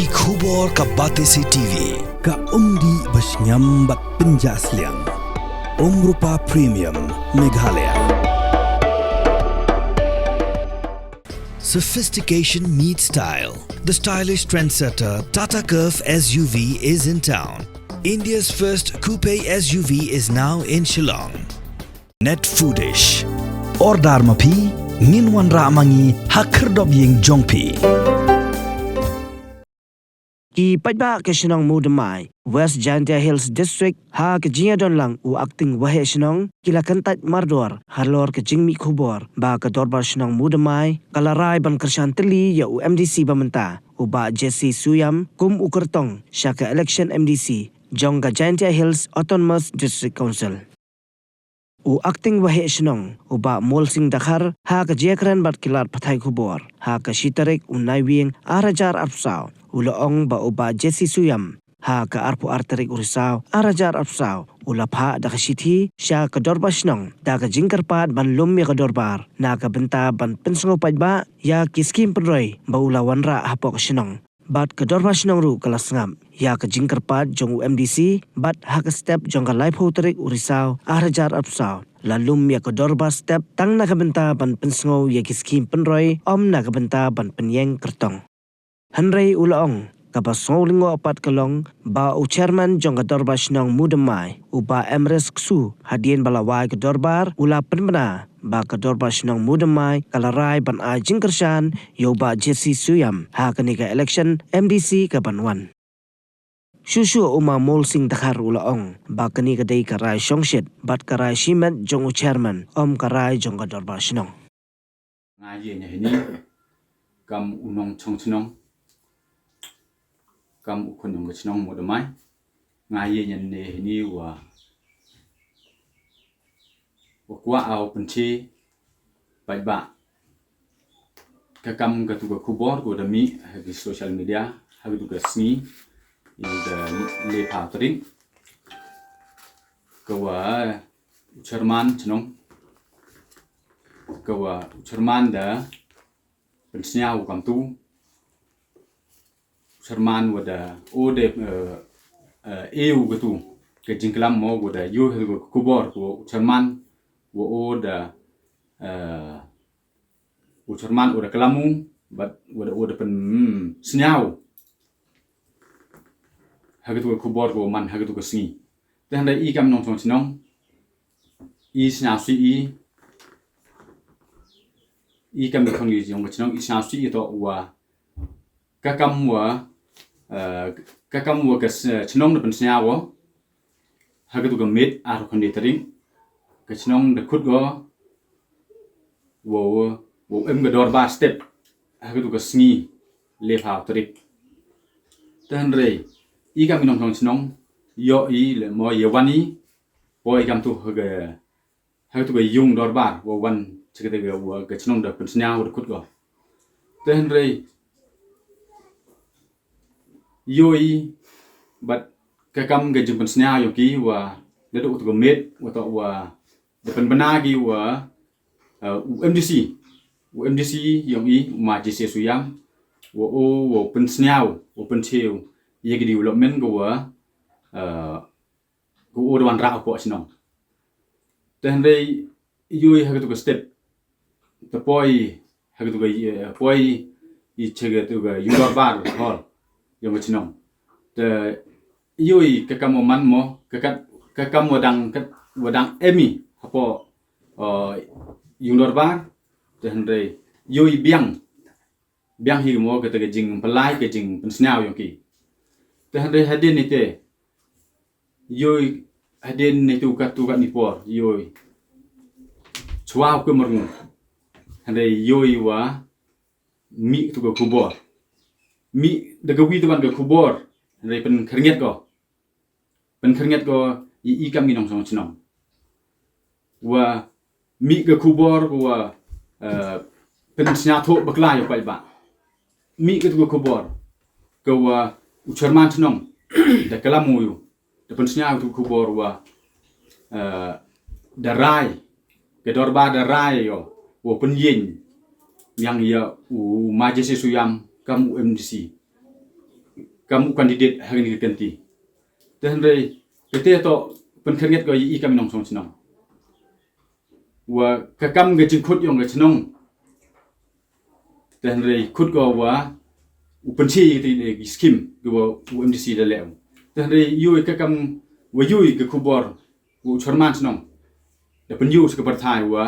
Ki khubor ka Batesi TV. Ka umdi basnyambat penjaslian. Rupa Premium Meghalaya. Sophistication meets style. The stylish trendsetter Tata Curve SUV is in town. India's first coupe SUV is now in Shillong. Net Foodish. Ordar mapi minwan ramangi hakerdob ying jongpi. Ki pajba ke Shillong Mudamai, West Jantia Hills District, ha ke Jia Donlang u acting wahe Shillong, kila kantat mardor, halor ke Jingmi Khubor, ba ke dorbar Shillong Mudamai, kalarai ban kershan teli ya u MDC bamenta, u ba Jesse Suyam, kum u kertong, syaka election MDC, jong ke Jantia Hills Autonomous District Council. U acting wahe Shillong, u ba Mol Singh Dakhar, ha ke Jiakran bat kilat Pathai Khubor, ha ke Shitarik u Naiwing Arajar Arpsau, ulaong ba uba Jesse Suyam, ha ka arpu arterik urisau, arajar apsau, ulapha da kashiti, sya ka dorba shnong, da ka jingkarpat ban lumya ka dorbar, na ka benta ban pensengo pajba, ya kiskim penroy, ba ulawanra hapok shnong. Bat ka dorba shnong ru kalas ngam, ya ka jingkarpat jong MDC, bat ha ka step jong ka life hoterik urisau, arajar apsau. Lalum ya ka dorba step, tang na ka benta ban pensengo ya kiskim penroy, om na ka benta ban penyeng kertong. Hanrei ulaong, kapasong lingo apat kalong, ba u chairman jong ka dorbar Shillong Mudamai, u ba Emres Ksu, hadien balawai ka dorbar, ula penbena, ba ka dorbar Shillong Mudamai, kalarai ban a jingkershan, yo ba Jesse Suyam, ha kanika election MDC ka banwan. Shushu uma Mol Singh Dakhar ulaong, ba kanika day karai shongshit, bat karai shimet jong u chairman, om karai jong ka dorbar Shillong. Ngaji nya ini kam unong chong chnong kam ukunong chnong Mudamai ngaji nya ne ni wa kwa au penci ba ka kam ka tu ka kubor ko da mi di social media ha tu ka sni da le pa tring ka wa chairman chnong ka wa chairman da pensinya ukam tu Sherman wada ode EU gitu ke jingklam mo wada yo kubor ko Sherman wo oda Sherman oda kelamu but wada pen senyau hagitu kubor ko man hagitu ke singi dan da I kam nong chong chnong I senyau si I kam khong ni jong chnong I senyau si to wa kakam wa ke chnong de pensnya wo hagatu ga mit ar khondi tring ke chnong de khut go wo em ga dor ba step hagatu ga sngi le pha trik tan re I kam minong thong chnong yo I le mo ye wani boy kam tu ga hagatu ga yung dor ba wo wan chikete ga wo ke chnong de pensnya wo de khut go tan re yoi but kakam ga jumpan snya yoki wa dedo utu met wa depan benagi wa MDC yogi ma jese suyam wo pensnyau wo pencheu yegi development go wa go odwan ra ko sinong then they yoi hagatu ga step the boy hagatu ga boy I chege tu ga yudor bar hol yang chinong the yoi kakam man mo kakam wadang emi hapo yundor bar then re yoi biang hi mo ke te jing pelai ke jing pensnyau yoki then re hadin ite yoi hadin itu ka nipor yoi chwa ko merung re yoi wa mi tu ko kubor mi daga wi tuan ga kubor re pen keringet ko I kam minong song chnong wa mi ga kubor wa pen snya tho bakla yo ba mi ga tu kubor ko wa ucharman chnong da kalamu yo da pen snya tu kubor wa da rai ga dorba da rai yo wo pen yin yang ya u majese suyam kam MDC kamu kandidat hari ni ganti dan rei kete to penkerget go i kami nong song chinong wa kakam ge jing khut yong ge chinong dan rei khut go wa upenchi ti skim go UMDC da lew dan rei yui kakam wa yui ge khubor u chorman chinong da penyu se ke thai wa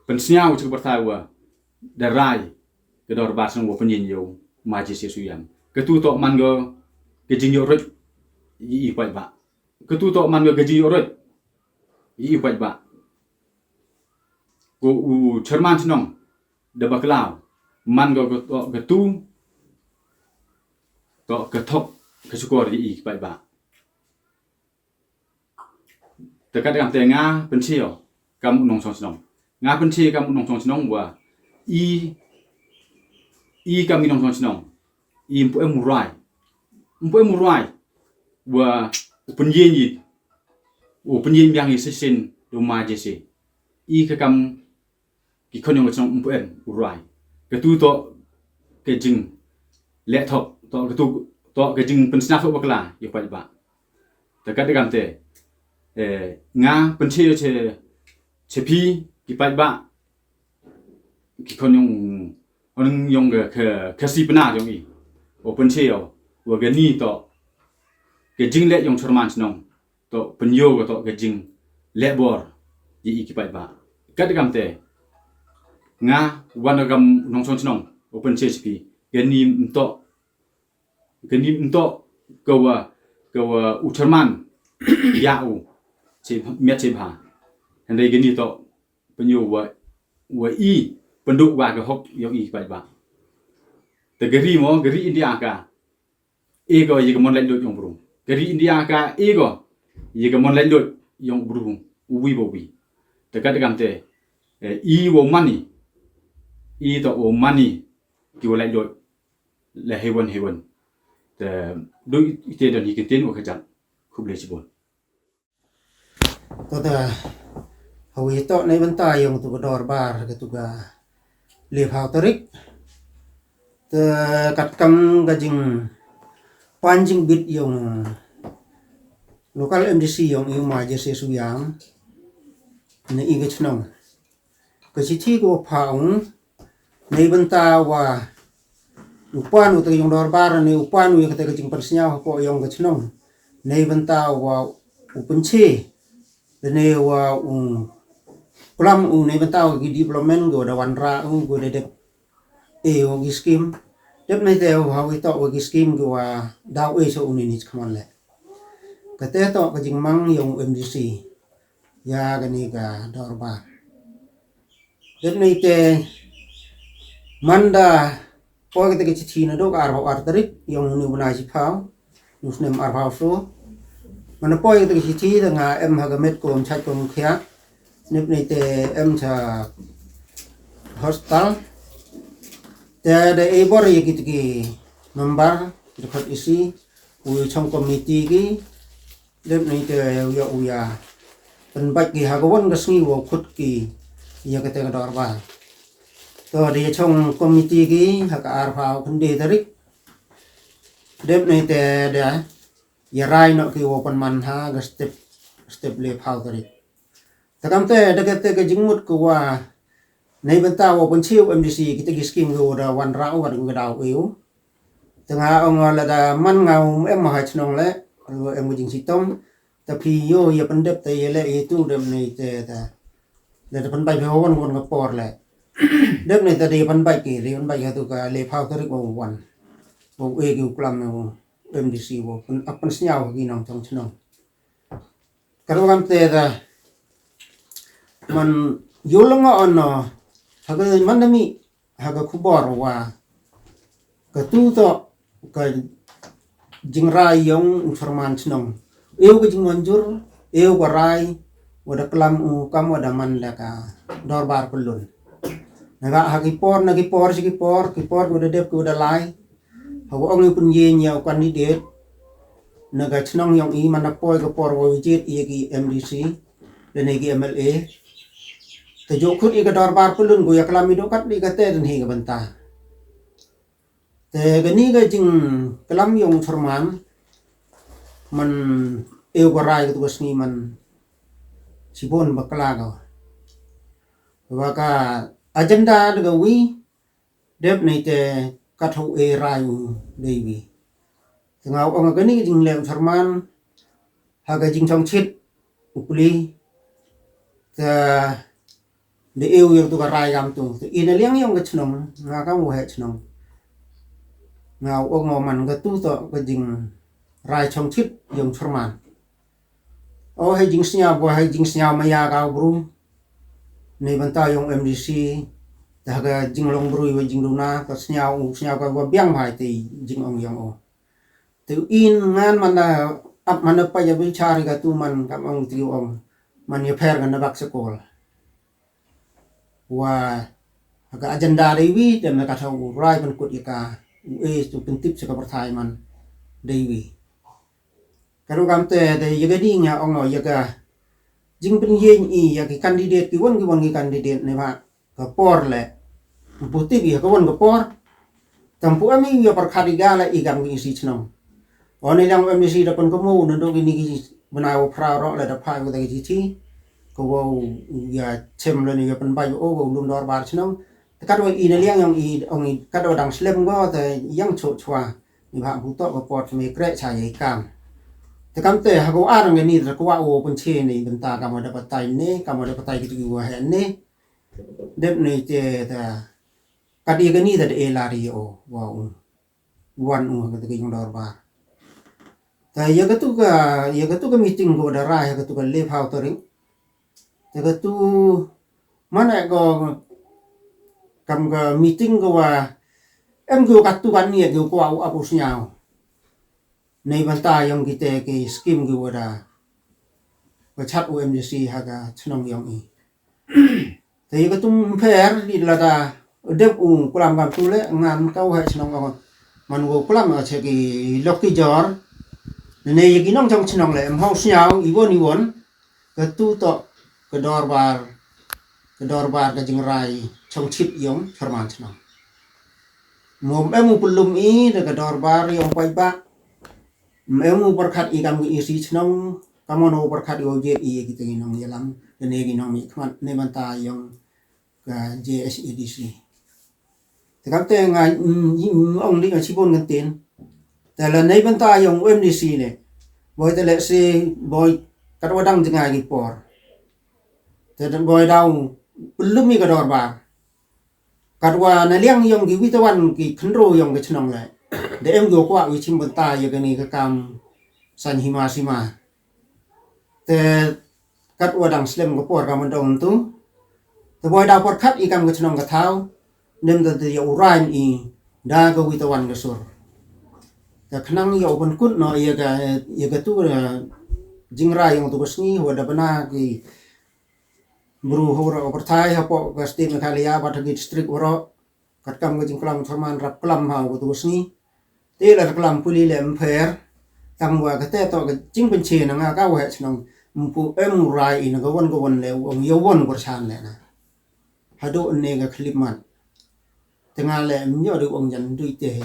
pensnyau se ke thai wa da rai ke dor ba song wa penyin yo maji se suyam ke tu to man go ke jing yo roi i pai ba ke tu to man go ke jing yo roi i pai ba go u chorman chinong da ba klau man go ke tu to ke thok ke sukor i pai ba te kat gam te nga penchio kam nong song chinong nga penchi kam nong song chinong wa i kam nong song chinong i mpo emurai wa penyin yang i sesin do ma jese i ka kam ki khonyong chong mpo en urai ke tu to ke jing le thok to ke tu to ke jing pensna fo bakla yo pa ba te kat gam te nga penchi che pi ki pa ba ki khonyong on yong ke si pna yong i o penchi yo wa ge ni to ke jing le yong chorman chnong to penyo to ke jing le bor i ki pa ba kat gam te nga wanagam nong chong chnong o penchi pi ge ni mto ko wa u chorman ya u che met che ba han dei ge ni to penyo wa i penduk wa ke hok yo i pa ba te geri India ka ego ye ke mon lai do yong bru geri India ka ego ye ke mon lai do yong bru uwi bo wi te kat gam te i wo money i to wo money ki wo lai do le heaven te do ite do ni ke tin wo ka jam khub le chi bon to da hawi to nei ban ta yong tu dor bar ke tu ga le phao tarik te kat kam ga jing panjing bit yong local MDC yong i ma je se su yang ne i ge chnong ke chi thi go phao nei ban ta wa upan u te yong dor bar ne upan u ke te jing persnya ko yong ge chnong nei ban ta wa upenche ne wa Pulam nei bentau gi development go da wanra go de o gi scheme dep nei te ha wi to gi scheme go wa da so uni ni khamon le ka te to ka jing mang yong MDC ya ga ni ga dor ba dep nei te manda po ke te chi thi na do ka ar tarik yong ni buna chi phao nus nem ar phao so mana po ke te chi thi da nga em ha ga met ko chat ko khia nếp này te em cha hostel te de ebor ye kit ki member dekat isi u trong committee ki nếp này te yo uya pen bak ki hagawon gasngi wo khut ki ya ka te dor ba to de trong committee ki ha ka ar phao khun de tarik nếp này te da ya rai no ki wo pan man ha ga step le phao tarik takam te de ke jingmut ko wa nei benta wo pon chiu MDC kita gi scheme go da wan rau wa ga dau eu tanga ong la da man ngau em ma chnong le em jing sitom ta phi yo ye pan dep te ye le e tu dem nei te ta le pan bai ho won ga por le dep nei ta de pan bai ki le pan bai ha tu ka le phau ta ri ko wan wo e gi klam no MDC wo pan snyau gi nong chong chnong karam te da man yolonga ono haga mandami haga khubor wa ka tu to ka jingrai yong informan chnong eu ka jingmanjur eu ka rai wada klam u kam wada man la ka dorbar kulun naga hagi por ki por wada dep wada lai hawa ong pun ye nya candidate naga chnong yong i manapoi ka por wo jet ye ki MDC dan ye ki MLA te jokut i ka dorbar kulun go ya klami dokat di ka te den hi ka banta แต่กันนี้ก็จึงกลัมยงชรมันมันเอวกรายกับตัวนี้มันชิบอนบักลาก็ว่าก็agenda ดกวีเด็บในแต่กัทเอรายเดวีถึงเอาองค์กันนี้จึงเลี้ยงชรมันหากจึงช่องชิดอุปลีแต่เดี๋ยวยังตัวรายกำตัวอินเลี้ยงยังก็ชนงงาก็มัวเหชนงเงาองค์มันก็ตู้ต่อก็จึงรายช่องชิดยังชรมันโอ้ให้จึงเสียบ่ให้จึงเสียมายากเอาบรูในบรรดายัง MDC แต่ก็จึงลงบรูไว้จึงดูนะก็เสียก็ว่าเบี้ยงหายตีจึงองยังโอแต่อินงานมันอับมันไปจะวิชาริกาตูมันกับองติวองมันจะแพร่กันในบักสกอลว่าก็ agenda ได้วิแต่มันก็เท่ารายมันกดอีกาจุเป็นทิปสกับประทายมันได้วิการกำแต่ยังก็ดีเงี้ยองหน่อยยังก็จึงเป็นเย็นอีอย่างที่ candidate กี่วันกี่ candidate ในภาคก็ปอร์แหละปุติบีก็วันก็ปอร์แต่พวกไม่มีประคาดิกาละอีกอย่างกี่สิชนองอ๋อในเรื่อง MDC เราเป็นก็มูนั่นตรงนี้กี่บรรดาพราวเราเลยดับพายก็ได้กี่ที่ก็ว่าอย่าเชื่อมเลยนี่เป็นใบโอ้ลุมดอร์บาร์ชนองแต่ก็ว่าอีในเรื่องยังอีองค์ก็ว่าดังสเลมก็แต่ยังโฉดชัวนี่ภาคผู้ต่อก็ปอร์มีเกระชายกามแต่คำเตะหากว่าอะไรนี่แต่ก็ว่าโอ้เป็นเชนนี่เป็นตากรรมดับไตนี่กรรมดับไตก็จะอยู่ว่าเห็นนี่เด็บนี่เจแต่กดีกันนี่แต่เอลาริโอว่าวันก็จะยังดอร์บาแต่ยังก็ตุกมีติ้งก็ได้รายยังก็ตุกเลี้ยพาวตัวริงแต่ก็ตุมันก็กำก็มีติ้งก็ว่าก็กัดตุกันนี่ก็ว่าอาบุษยาวในบรรดายังกิเตกีสกิมกูว่าได้ว่าชัด OMDC ฮะก็ชนองยังอีแต่ยังก็ตุ้มเพร์ดีละดาเด็กกุลามกับตัวเล่งานเขาให้ชนองกันมันก็กุลามเชกีล็อกกี้จอร์ในยังกินน้องจังชนองเลยห้องเสียวอีวันก็ตู้ต่อก็ดอร์บาร์ก็จึงไรช่องชิดยงชรมันชนองมุมมุปลุมอีเด็กดอร์บาร์ยงไปบ้าmu berkat ikam isi senang kamu no berkat ojet iya kita ginong yalam dan ia ginong mi kman ne banta yang ka JSEDC tekam te ngai ong li sipon gantin tala ne banta yang OMDC ne boy tele se boy kadwadang jengai gi por dan boy daw belum mi kador ba kadwa na liang yang gi witawan gi khnro yang ge chnong lai để em go qua với chim bồn tai giờ cái này cái cam san hima sima te cắt qua đằng slim của por cam đồng tu te boy đào por cắt ikam cái chong cái thao nem the urain i da go with the one cái sur te khnang yo ban kut no ya cái tu jingra yang tu besni wa da bana ki bru hora overthai ha po cái state Meghalaya ba thagi district oro kat kam cái jingklam thaman rap klam ha tu besni thế là làm puli làm phèr tăng qua cái tết to cái chính bên trên là cao hệ xong một em rai nó có vấn leo ông yêu vấn của sàn này nè hai độ này cái clip mặt thế ngay là em nhớ được ông nhận đuôi tề